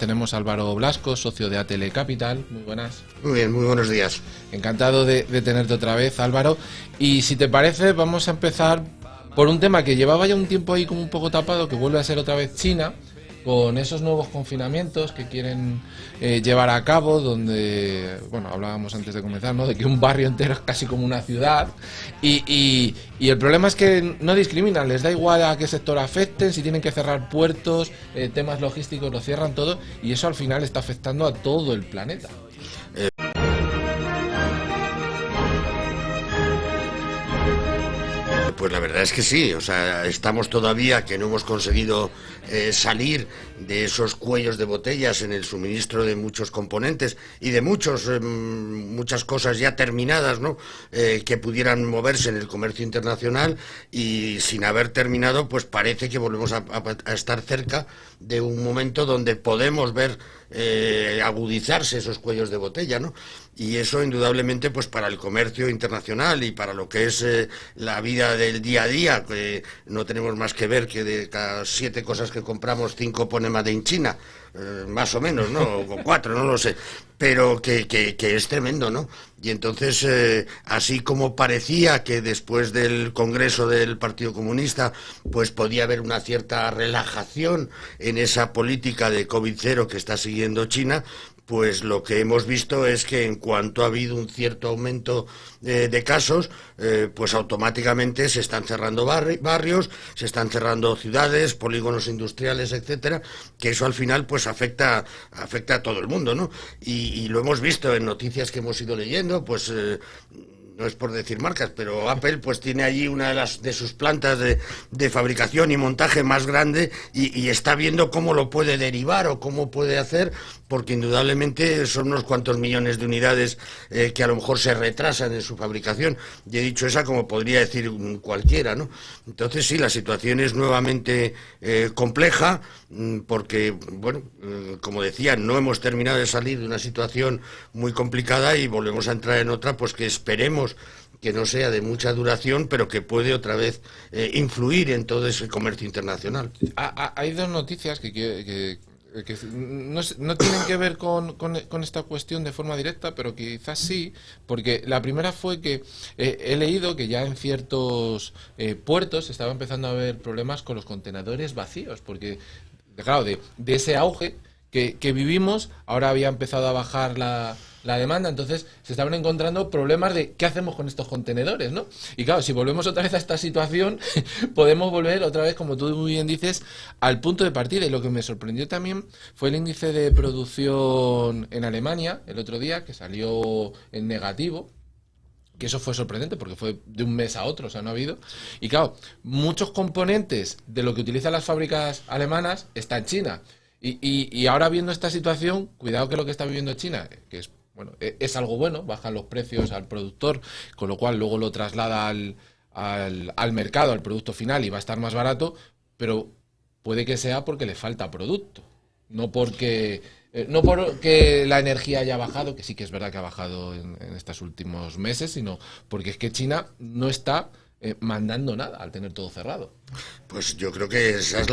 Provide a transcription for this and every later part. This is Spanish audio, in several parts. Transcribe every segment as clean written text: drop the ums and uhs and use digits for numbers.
Tenemos a Álvaro Blasco, socio de ATL Capital. Muy buenas. Muy bien, muy buenos días. Encantado de tenerte otra vez, Álvaro. Y si te parece, vamos a empezar por un tema que llevaba ya un tiempo ahí como un poco tapado, que vuelve a ser otra vez China, con esos nuevos confinamientos que quieren llevar a cabo, donde, bueno, hablábamos antes de comenzar, ¿no?, de que un barrio entero es casi como una ciudad, y el problema es que no discriminan, les da igual a qué sector afecten, si tienen que cerrar puertos, temas logísticos, lo cierran todo, y eso al final está afectando a todo el planeta. Pues la verdad es que sí, o sea, estamos todavía que no hemos conseguido salir de esos cuellos de botellas en el suministro de muchos componentes y de muchas cosas ya terminadas, ¿no?, que pudieran moverse en el comercio internacional, y sin haber terminado, pues parece que volvemos a estar cerca de un momento donde podemos ver agudizarse esos cuellos de botella, ¿no? Y eso indudablemente, pues para el comercio internacional y para lo que es la vida del día a día, que no tenemos más que ver que de cada 7 cosas que compramos, 5 pone Made in China, más o menos, ¿no? O 4, no lo sé, pero que es tremendo, ¿no? Y entonces, así como parecía que después del Congreso del Partido Comunista, pues podía haber una cierta relajación en esa política de COVID-0 que está siguiendo China, pues lo que hemos visto es que en cuanto ha habido un cierto aumento de casos, pues automáticamente se están cerrando barrios, se están cerrando ciudades, polígonos industriales, etcétera, que eso al final pues afecta a todo el mundo, ¿no? Y lo hemos visto en noticias que hemos ido leyendo, pues no es por decir marcas, pero Apple pues tiene allí una de sus plantas de fabricación y montaje más grande, y está viendo cómo lo puede derivar o cómo puede hacer, porque indudablemente son unos cuantos millones de unidades que a lo mejor se retrasan en su fabricación. Y he dicho esa como podría decir cualquiera, ¿no? Entonces sí, la situación es nuevamente compleja, porque, bueno, como decía, no hemos terminado de salir de una situación muy complicada y volvemos a entrar en otra, pues que esperemos que no sea de mucha duración, pero que puede otra vez influir en todo ese comercio internacional. Hay dos noticias que no tienen que ver con esta cuestión de forma directa, pero quizás sí, porque la primera fue que he leído que ya en ciertos puertos estaba empezando a haber problemas con los contenedores vacíos, porque, claro, de ese auge que vivimos, ahora había empezado a bajar la demanda, entonces se estaban encontrando problemas de qué hacemos con estos contenedores, ¿no? Y claro, si volvemos otra vez a esta situación, podemos volver otra vez, como tú muy bien dices, al punto de partida. Y lo que me sorprendió también fue el índice de producción en Alemania el otro día, que salió en negativo, que eso fue sorprendente porque fue de un mes a otro, o sea, no ha habido. Y claro, muchos componentes de lo que utilizan las fábricas alemanas está en China. Y ahora viendo esta situación, cuidado que lo que está viviendo China, que es, bueno, es algo bueno, bajan los precios al productor, con lo cual luego lo traslada al mercado, al producto final, y va a estar más barato, pero puede que sea porque le falta producto, no porque la energía haya bajado, que sí que es verdad que ha bajado en estos últimos meses, sino porque es que China no está mandando nada al tener todo cerrado. Pues yo creo que esa es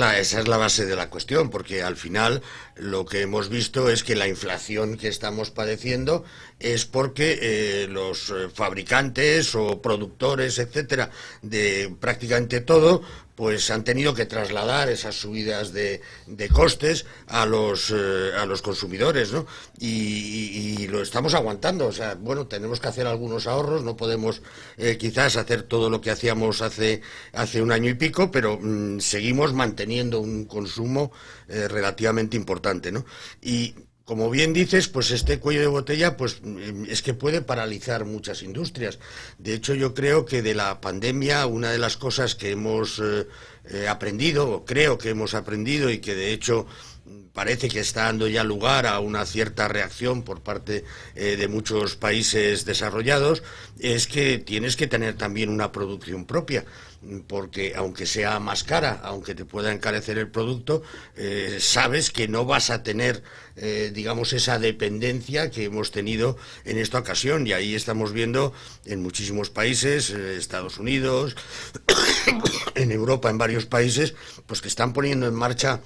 la base de la cuestión, porque al final lo que hemos visto es que la inflación que estamos padeciendo es porque los fabricantes o productores, etcétera, de prácticamente todo, pues han tenido que trasladar esas subidas de costes a los consumidores, ¿no? Y lo estamos aguantando. O sea, bueno, tenemos que hacer algunos ahorros, no podemos quizás hacer todo lo que hacíamos hace un año y pico, pero seguimos manteniendo un consumo relativamente importante, ¿no? Y como bien dices, pues este cuello de botella, pues es que puede paralizar muchas industrias. De hecho, yo creo que de la pandemia, una de las cosas que hemos aprendido, o creo que hemos aprendido, y que de hecho parece que está dando ya lugar a una cierta reacción por parte de muchos países desarrollados, es que tienes que tener también una producción propia, porque aunque sea más cara, aunque te pueda encarecer el producto, sabes que no vas a tener, digamos, esa dependencia que hemos tenido en esta ocasión, y ahí estamos viendo en muchísimos países, Estados Unidos, en Europa, en varios países, pues que están poniendo en marcha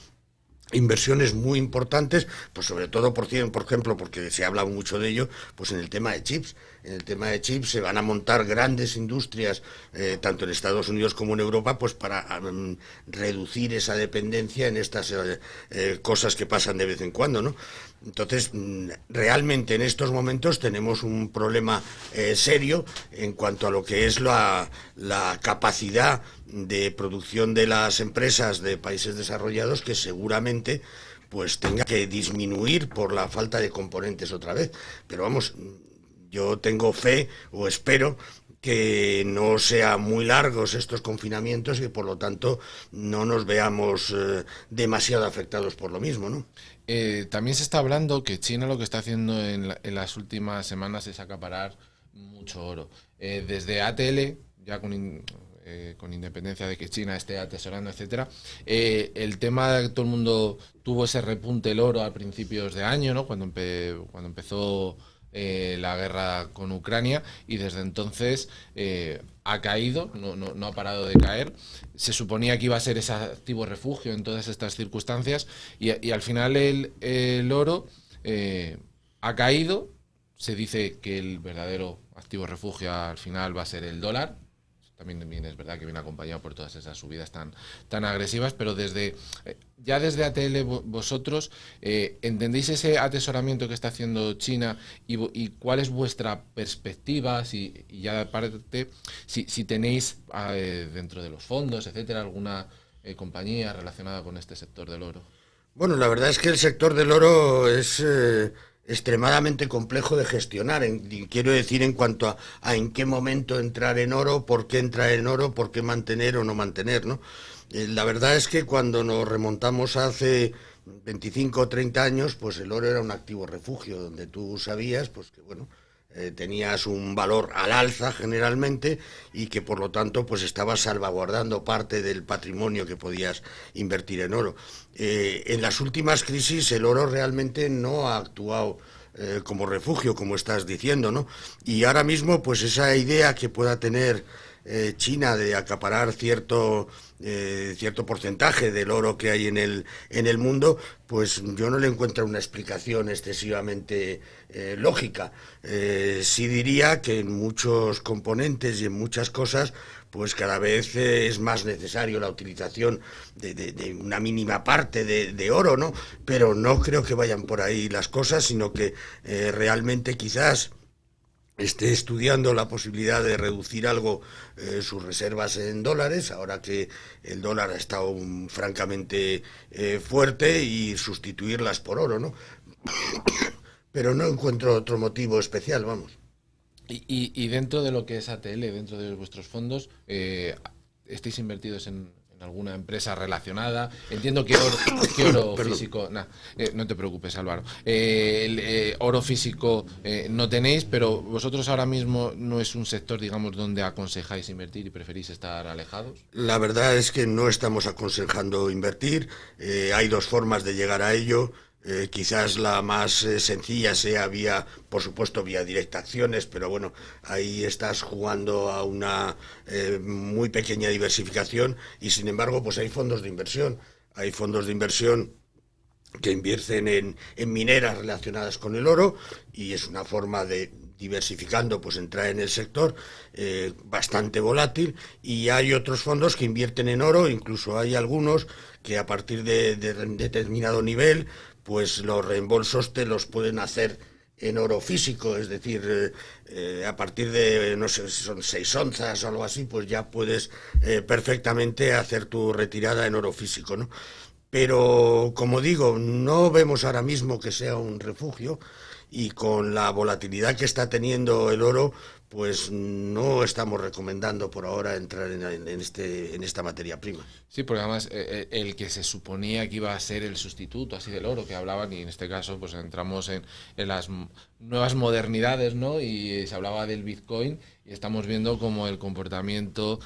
inversiones muy importantes, pues sobre todo, por ejemplo, porque se habla mucho de ello, pues en el tema de chips. En el tema de chips se van a montar grandes industrias, tanto en Estados Unidos como en Europa, pues para reducir esa dependencia en estas cosas que pasan de vez en cuando, ¿no? Entonces, realmente en estos momentos tenemos un problema serio en cuanto a lo que es la capacidad de producción de las empresas de países desarrollados, que seguramente pues tenga que disminuir por la falta de componentes otra vez. Pero vamos, yo tengo fe o espero que no sean muy largos estos confinamientos y por lo tanto no nos veamos demasiado afectados por lo mismo, ¿no? También se está hablando que China lo que está haciendo en las últimas semanas es acaparar mucho oro. Desde ATL, ya con independencia de que China esté atesorando, etcétera, el tema de que todo el mundo tuvo ese repunte el oro a principios de año, ¿no? Cuando empezó la guerra con Ucrania, y desde entonces ha caído, no ha parado de caer. Se suponía que iba a ser ese activo refugio en todas estas circunstancias, y al final el oro ha caído. Se dice que el verdadero activo refugio al final va a ser el dólar. También es verdad que viene acompañado por todas esas subidas tan agresivas, pero ya desde ATL vosotros entendéis ese atesoramiento que está haciendo China, y cuál es vuestra perspectiva, y ya aparte, si tenéis dentro de los fondos, etcétera, alguna compañía relacionada con este sector del oro. Bueno, la verdad es que el sector del oro es extremadamente complejo de gestionar. Y quiero decir, en cuanto a en qué momento entrar en oro, por qué entrar en oro, por qué mantener o no mantener, ¿no? La verdad es que cuando nos remontamos hace 25 o 30 años, pues el oro era un activo refugio, donde tú sabías, pues que bueno, tenías un valor al alza generalmente, y que por lo tanto pues estabas salvaguardando parte del patrimonio que podías invertir en oro. En las últimas crisis el oro realmente no ha actuado como refugio, como estás diciendo, ¿no? Y ahora mismo pues esa idea que pueda tener China de acaparar cierto porcentaje del oro que hay en el mundo, pues yo no le encuentro una explicación excesivamente lógica. Sí diría que en muchos componentes y en muchas cosas, pues cada vez es más necesario la utilización de una mínima parte de oro, ¿no? Pero no creo que vayan por ahí las cosas, sino que realmente quizás esté estudiando la posibilidad de reducir algo sus reservas en dólares, ahora que el dólar ha estado francamente fuerte, y sustituirlas por oro, ¿no? Pero no encuentro otro motivo especial, vamos. Y dentro de lo que es ATL, dentro de vuestros fondos, ¿estáis invertidos en alguna empresa relacionada? Entiendo que oro físico... no te preocupes, Álvaro. Oro físico no tenéis, pero vosotros ahora mismo no es un sector, digamos, donde aconsejáis invertir y preferís estar alejados. La verdad es que no estamos aconsejando invertir. Hay dos formas de llegar a ello. Quizás la más sencilla sea por supuesto, vía directa acciones, pero bueno, ahí estás jugando a una muy pequeña diversificación, y sin embargo, pues hay fondos de inversión. Hay fondos de inversión que invierten en mineras relacionadas con el oro, y es una forma de, diversificando, pues entrar en el sector bastante volátil. Y hay otros fondos que invierten en oro, incluso hay algunos que a partir de determinado nivel, pues los reembolsos te los pueden hacer en oro físico, es decir, a partir de, no sé, si son 6 onzas o algo así, pues ya puedes perfectamente hacer tu retirada en oro físico, ¿no? Pero, como digo, no vemos ahora mismo que sea un refugio, y con la volatilidad que está teniendo el oro, pues no estamos recomendando por ahora entrar en esta materia prima. Sí, porque además el que se suponía que iba a ser el sustituto así del oro que hablaban, y en este caso pues entramos en las nuevas modernidades, ¿no? Y se hablaba del Bitcoin, y estamos viendo como el comportamiento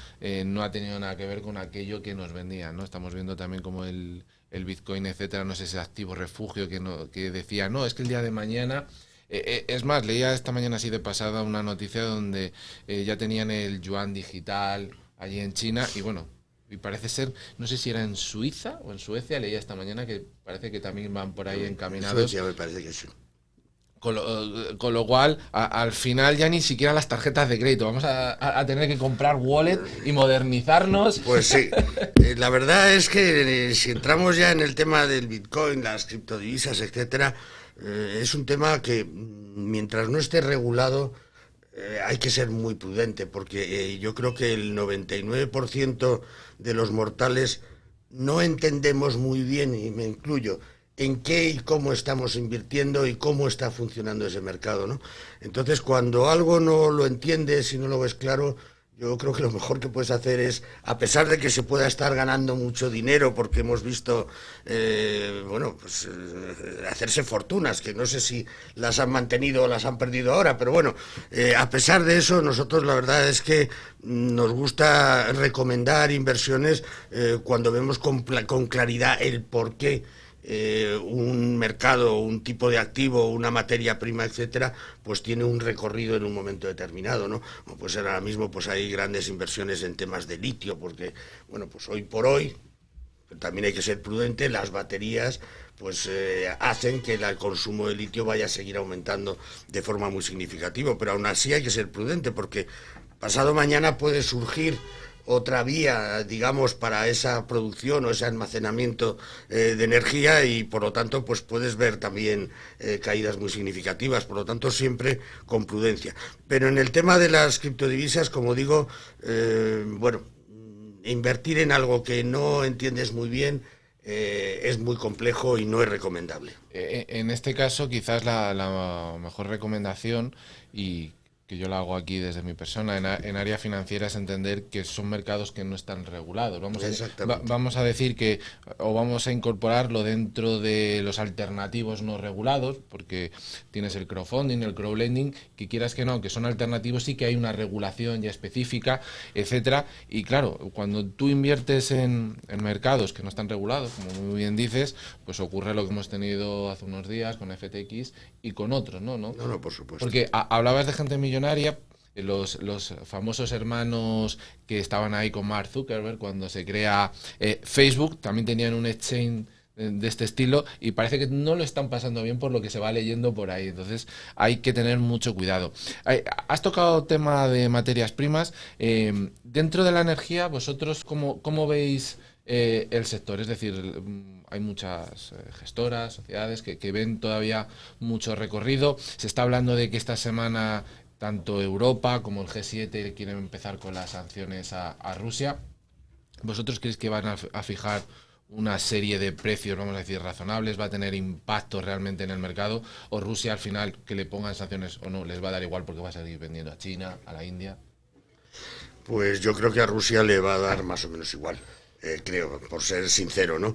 no ha tenido nada que ver con aquello que nos vendían, ¿no? Estamos viendo también como el Bitcoin, etcétera, no es ese activo refugio que decía, no, es que el día de mañana... es más, leía esta mañana así de pasada una noticia donde ya tenían el yuan digital allí en China, y bueno, y parece ser, no sé si era en Suiza o en Suecia, leía esta mañana que parece que también van por ahí encaminados. Suecia me parece que sí. Con lo cual, al final ya ni siquiera las tarjetas de crédito. Vamos a tener que comprar wallet y modernizarnos. Pues sí. La verdad es que si entramos ya en el tema del Bitcoin, las criptodivisas, etcétera, es un tema que mientras no esté regulado hay que ser muy prudente, porque yo creo que el 99% de los mortales no entendemos muy bien, y me incluyo, en qué y cómo estamos invirtiendo y cómo está funcionando ese mercado, ¿no? Entonces, cuando algo no lo entiendes y no lo ves claro, yo creo que lo mejor que puedes hacer es, a pesar de que se pueda estar ganando mucho dinero, porque hemos visto, hacerse fortunas, que no sé si las han mantenido o las han perdido ahora, pero bueno, a pesar de eso, nosotros la verdad es que nos gusta recomendar inversiones cuando vemos con claridad el porqué un mercado, un tipo de activo, una materia prima, etcétera, pues tiene un recorrido en un momento determinado, ¿no? Pues ahora mismo pues hay grandes inversiones en temas de litio, porque, bueno, pues hoy por hoy, también hay que ser prudente, las baterías pues hacen que el consumo de litio vaya a seguir aumentando de forma muy significativa, pero aún así hay que ser prudente, porque pasado mañana puede surgir otra vía, digamos, para esa producción o ese almacenamiento de energía, y por lo tanto pues puedes ver también caídas muy significativas, por lo tanto siempre con prudencia. Pero en el tema de las criptodivisas, como digo, invertir en algo que no entiendes muy bien es muy complejo y no es recomendable. En este caso, quizás la mejor recomendación, y que yo la hago aquí desde mi persona, en área financiera, es entender que son mercados que no están regulados. Vamos a decir que, o vamos a incorporarlo dentro de los alternativos no regulados, porque tienes el crowdfunding, el crowdlending, que quieras que no, que son alternativos, sí que hay una regulación ya específica, etcétera. Y claro, cuando tú inviertes en mercados que no están regulados, como muy bien dices, pues ocurre lo que hemos tenido hace unos días con FTX y con otros, ¿no? No, por supuesto. Porque hablabas de gente millonaria, los famosos hermanos que estaban ahí con Mark Zuckerberg cuando se crea Facebook, también tenían un exchange de este estilo, y parece que no lo están pasando bien por lo que se va leyendo por ahí. Entonces hay que tener mucho cuidado. Has tocado tema de materias primas. Dentro de la energía, vosotros ¿cómo veis el sector? Es decir, hay muchas gestoras, sociedades que ven todavía mucho recorrido. Se está hablando de que esta semana tanto Europa como el G7 quieren empezar con las sanciones a Rusia. ¿Vosotros creéis que van a fijar una serie de precios, vamos a decir, razonables? ¿Va a tener impacto realmente en el mercado? ¿O Rusia, al final, que le pongan sanciones o no, les va a dar igual porque va a seguir vendiendo a China, a la India? Pues yo creo que a Rusia le va a dar más o menos igual. Creo, por ser sincero, ¿no?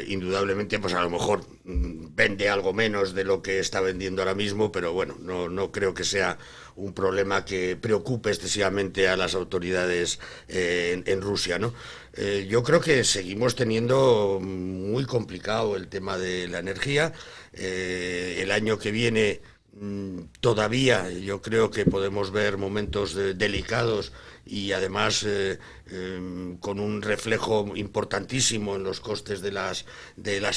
Indudablemente, pues a lo mejor vende algo menos de lo que está vendiendo ahora mismo, pero bueno, no creo que sea un problema que preocupe excesivamente a las autoridades en Rusia, ¿no? Yo creo que seguimos teniendo muy complicado el tema de la energía. El año que viene todavía yo creo que podemos ver momentos delicados, y además con un reflejo importantísimo en los costes de las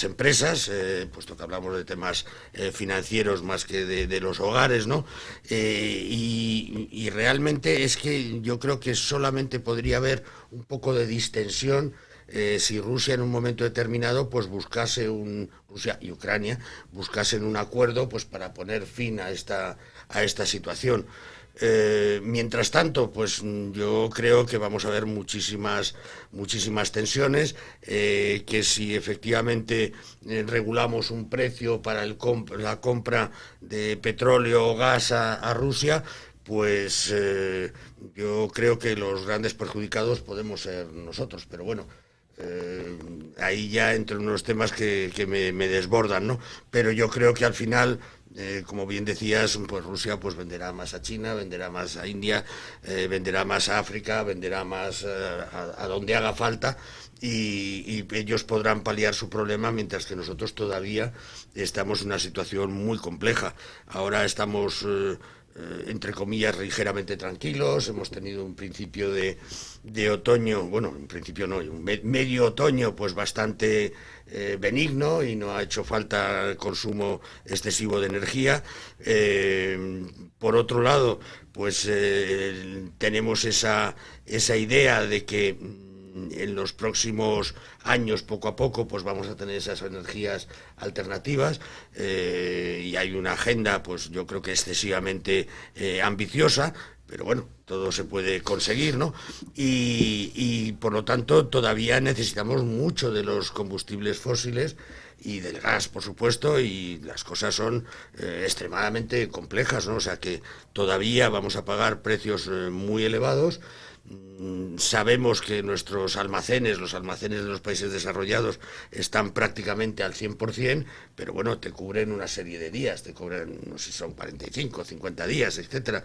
empresas, puesto que hablamos de temas financieros más que de los hogares, ¿no? Y realmente es que yo creo que solamente podría haber un poco de distensión si Rusia en un momento determinado pues buscase Rusia y Ucrania buscasen un acuerdo pues para poner fin a esta situación. Mientras tanto, pues yo creo que vamos a ver muchísimas tensiones, que si efectivamente regulamos un precio para la compra de petróleo o gas a Rusia, pues yo creo que los grandes perjudicados podemos ser nosotros, pero bueno, ahí ya entre unos temas que me desbordan, ¿no? Pero yo creo que al final, como bien decías, pues Rusia pues venderá más a China, venderá más a India, venderá más a África, venderá más a donde haga falta, y ellos podrán paliar su problema, mientras que nosotros todavía estamos en una situación muy compleja. Ahora estamos entre comillas, ligeramente tranquilos. Hemos tenido un principio de otoño, bueno, en principio no, un medio otoño pues bastante benigno, y no ha hecho falta consumo excesivo de energía. Por otro lado, pues tenemos esa idea de que en los próximos años, poco a poco, pues vamos a tener esas energías alternativas, y hay una agenda, pues yo creo que excesivamente ambiciosa, pero bueno, todo se puede conseguir, ¿no? Y por lo tanto todavía necesitamos mucho de los combustibles fósiles y del gas, por supuesto, y las cosas son extremadamente complejas, ¿no? O sea que todavía vamos a pagar precios muy elevados. Sabemos que nuestros almacenes, los almacenes de los países desarrollados, están prácticamente al 100%, pero bueno, te cubren una serie de días, te cubren, no sé si son 45, 50 días, etcétera.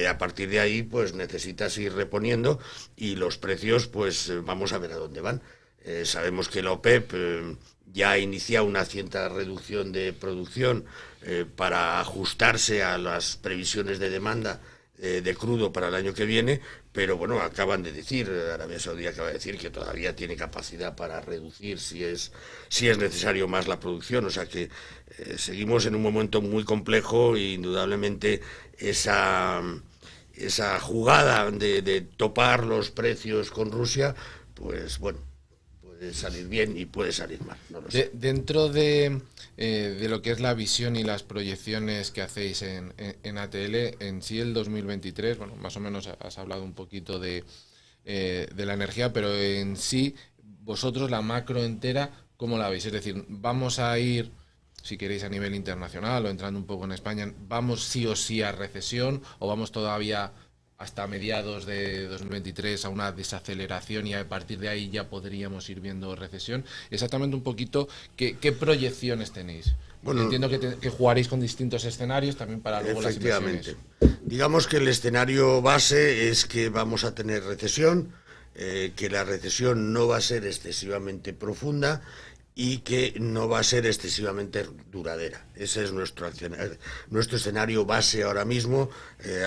A partir de ahí, pues necesitas ir reponiendo, y los precios, pues vamos a ver a dónde van. Sabemos que la OPEP ya ha iniciado una cierta reducción de producción para ajustarse a las previsiones de demanda de crudo para el año que viene, pero bueno, acaban de decir, Arabia Saudí acaba de decir que todavía tiene capacidad para reducir si es necesario más la producción. O sea que seguimos en un momento muy complejo, e indudablemente esa jugada de topar los precios con Rusia, pues bueno, puede salir bien y puede salir mal, no lo sé. Dentro de lo que es la visión y las proyecciones que hacéis en ATL, en sí el 2023, bueno, más o menos has hablado un poquito de la energía, pero en sí, vosotros la macro entera, ¿cómo la veis? Es decir, vamos a ir, si queréis a nivel internacional o entrando un poco en España, ¿vamos sí o sí a recesión o vamos todavía hasta mediados de 2023 a una desaceleración y a partir de ahí ya podríamos ir viendo recesión? Exactamente un poquito, ¿qué proyecciones tenéis? Bueno, entiendo que jugaréis con distintos escenarios también para luego las inversiones. Digamos que el escenario base es que vamos a tener recesión, que la recesión no va a ser excesivamente profunda y que no va a ser excesivamente duradera. Ese es nuestro escenario base ahora mismo,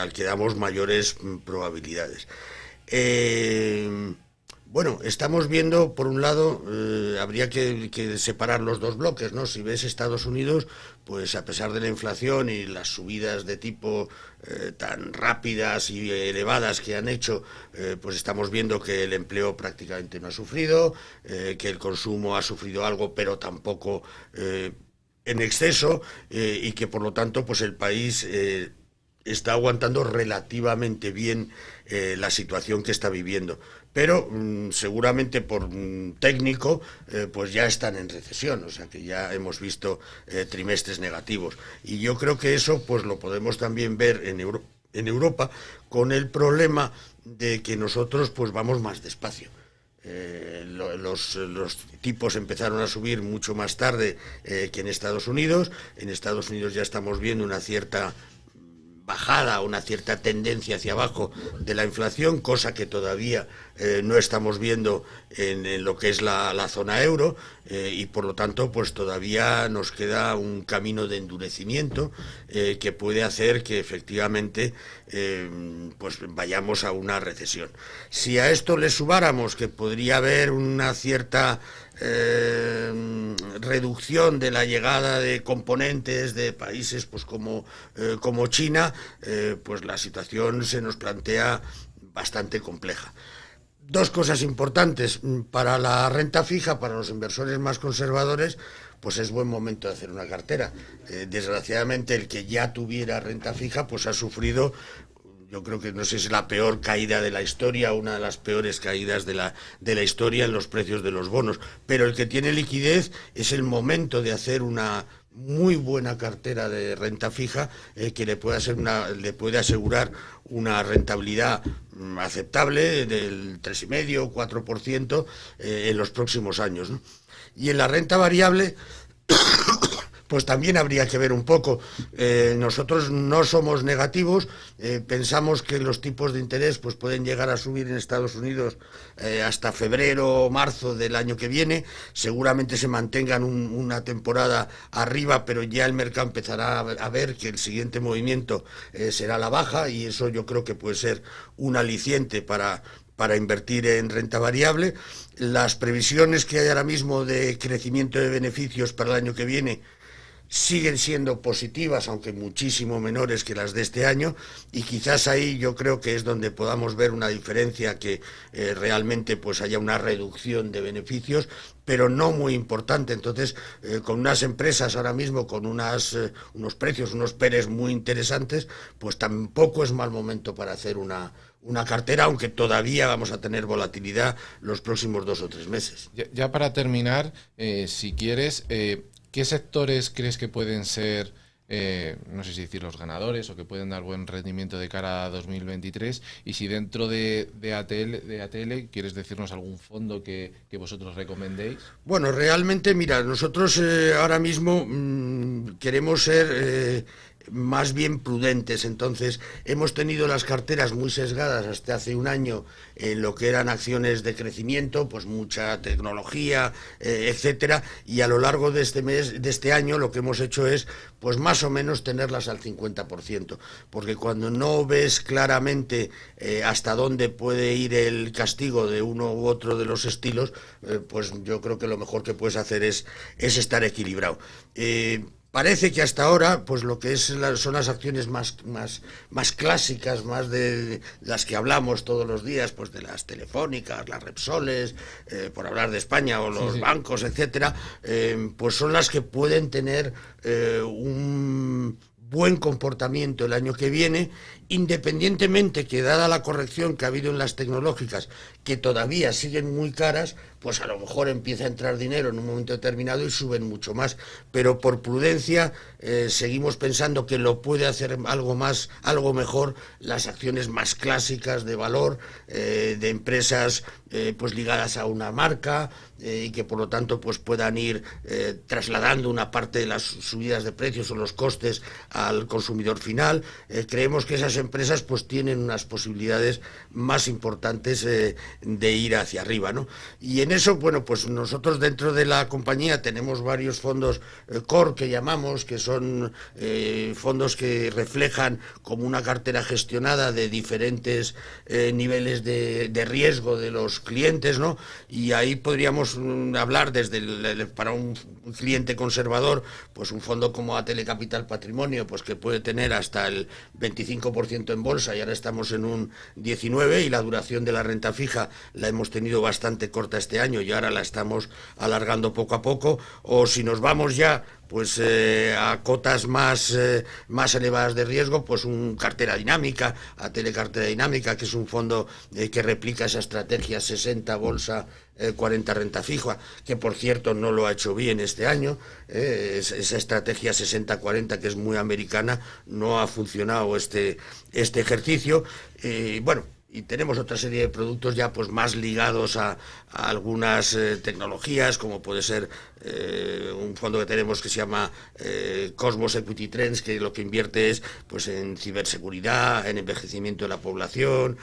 al que damos mayores probabilidades. Bueno, estamos viendo, por un lado, habría que separar los dos bloques, ¿no? Si ves Estados Unidos, pues a pesar de la inflación y las subidas de tipo tan rápidas y elevadas que han hecho, pues estamos viendo que el empleo prácticamente no ha sufrido, que el consumo ha sufrido algo, pero tampoco en exceso, y que por lo tanto, pues el país está aguantando relativamente bien la situación que está viviendo. Pero seguramente por técnico pues ya están en recesión, o sea que ya hemos visto trimestres negativos, y yo creo que eso pues lo podemos también ver en Europa, con el problema de que nosotros pues vamos más despacio. Los tipos empezaron a subir mucho más tarde que en Estados Unidos. En Estados Unidos ya estamos viendo una cierta bajada, una cierta tendencia hacia abajo de la inflación, cosa que todavía no estamos viendo en lo que es la zona euro, y por lo tanto pues todavía nos queda un camino de endurecimiento que puede hacer que efectivamente pues vayamos a una recesión. Si a esto le sumáramos que podría haber una cierta reducción de la llegada de componentes de países pues como China, pues la situación se nos plantea bastante compleja. Dos cosas importantes para la renta fija, para los inversores más conservadores, pues es buen momento de hacer una cartera. Desgraciadamente el que ya tuviera renta fija pues ha sufrido, yo creo que no sé si es la peor caída de la historia, una de las peores caídas de la historia en los precios de los bonos, pero el que tiene liquidez es el momento de hacer una muy buena cartera de renta fija que le puede asegurar una rentabilidad aceptable del 3,5 4% en los próximos años, ¿no? Y en la renta variable pues también habría que ver un poco. Nosotros no somos negativos, pensamos que los tipos de interés pues pueden llegar a subir en Estados Unidos hasta febrero o marzo del año que viene, seguramente se mantengan una temporada arriba, pero ya el mercado empezará a ver que el siguiente movimiento será la baja, y eso yo creo que puede ser un aliciente para invertir en renta variable. Las previsiones que hay ahora mismo de crecimiento de beneficios para el año que viene siguen siendo positivas, aunque muchísimo menores que las de este año, y quizás ahí yo creo que es donde podamos ver una diferencia, que realmente pues haya una reducción de beneficios, pero no muy importante. Entonces, con unas empresas ahora mismo con unos precios, unos PERs muy interesantes, pues tampoco es mal momento para hacer una cartera, aunque todavía vamos a tener volatilidad los próximos 2 o 3 meses. Ya para terminar, si quieres, ¿qué sectores crees que pueden ser, no sé si decir los ganadores, o que pueden dar buen rendimiento de cara a 2023? Y si dentro de ATL quieres decirnos algún fondo que vosotros recomendéis. Bueno, realmente, mira, nosotros ahora mismo queremos ser más bien prudentes. Entonces hemos tenido las carteras muy sesgadas hasta hace un año en lo que eran acciones de crecimiento, pues mucha tecnología, etcétera, y a lo largo de este año lo que hemos hecho es pues más o menos tenerlas al 50%, porque cuando no ves claramente hasta dónde puede ir el castigo de uno u otro de los estilos, pues yo creo que lo mejor que puedes hacer es estar equilibrado. Parece que hasta ahora, pues lo que son las acciones más clásicas, más de las que hablamos todos los días, pues de las telefónicas, las Repsoles, por hablar de España, o los bancos, etcétera, pues son las que pueden tener un buen comportamiento el año que viene, independientemente que, dada la corrección que ha habido en las tecnológicas, que todavía siguen muy caras, pues a lo mejor empieza a entrar dinero en un momento determinado y suben mucho más. Pero por prudencia seguimos pensando que lo puede hacer algo mejor las acciones más clásicas de valor, de empresas pues ligadas a una marca, y que por lo tanto pues puedan ir trasladando una parte de las subidas de precios o los costes al consumidor final. Creemos que esas empresas pues tienen unas posibilidades más importantes de ir hacia arriba, ¿no? Y en eso, bueno, pues nosotros dentro de la compañía tenemos varios fondos core, que llamamos, que son fondos que reflejan como una cartera gestionada de diferentes niveles de riesgo de los clientes, ¿no? Y ahí podríamos hablar para un cliente conservador, pues un fondo como ATL Capital Patrimonio, pues que puede tener hasta el 25% en bolsa, y ahora estamos en un 19%, y la duración de la renta fija la hemos tenido bastante corta este año y ahora la estamos alargando poco a poco. O si nos vamos ya pues a cotas más elevadas de riesgo, pues un cartera dinámica, ATL Cartera Dinámica, que es un fondo que replica esa estrategia 60 bolsa, 40 renta fija, que por cierto no lo ha hecho bien este año. Esa estrategia 60-40, que es muy americana, no ha funcionado este ejercicio. Bueno, y tenemos otra serie de productos ya pues más ligados a algunas tecnologías, como puede ser un fondo que tenemos que se llama Cosmos Equity Trends, que lo que invierte es pues en ciberseguridad, en envejecimiento de la población,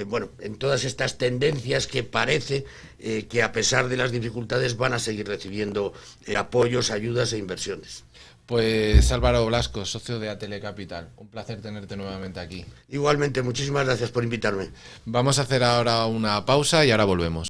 bueno, en todas estas tendencias que parece que, a pesar de las dificultades, van a seguir recibiendo apoyos, ayudas e inversiones. Pues Álvaro Blasco, socio de ATL Capital, un placer tenerte nuevamente aquí. Igualmente, muchísimas gracias por invitarme. Vamos a hacer ahora una pausa y ahora volvemos.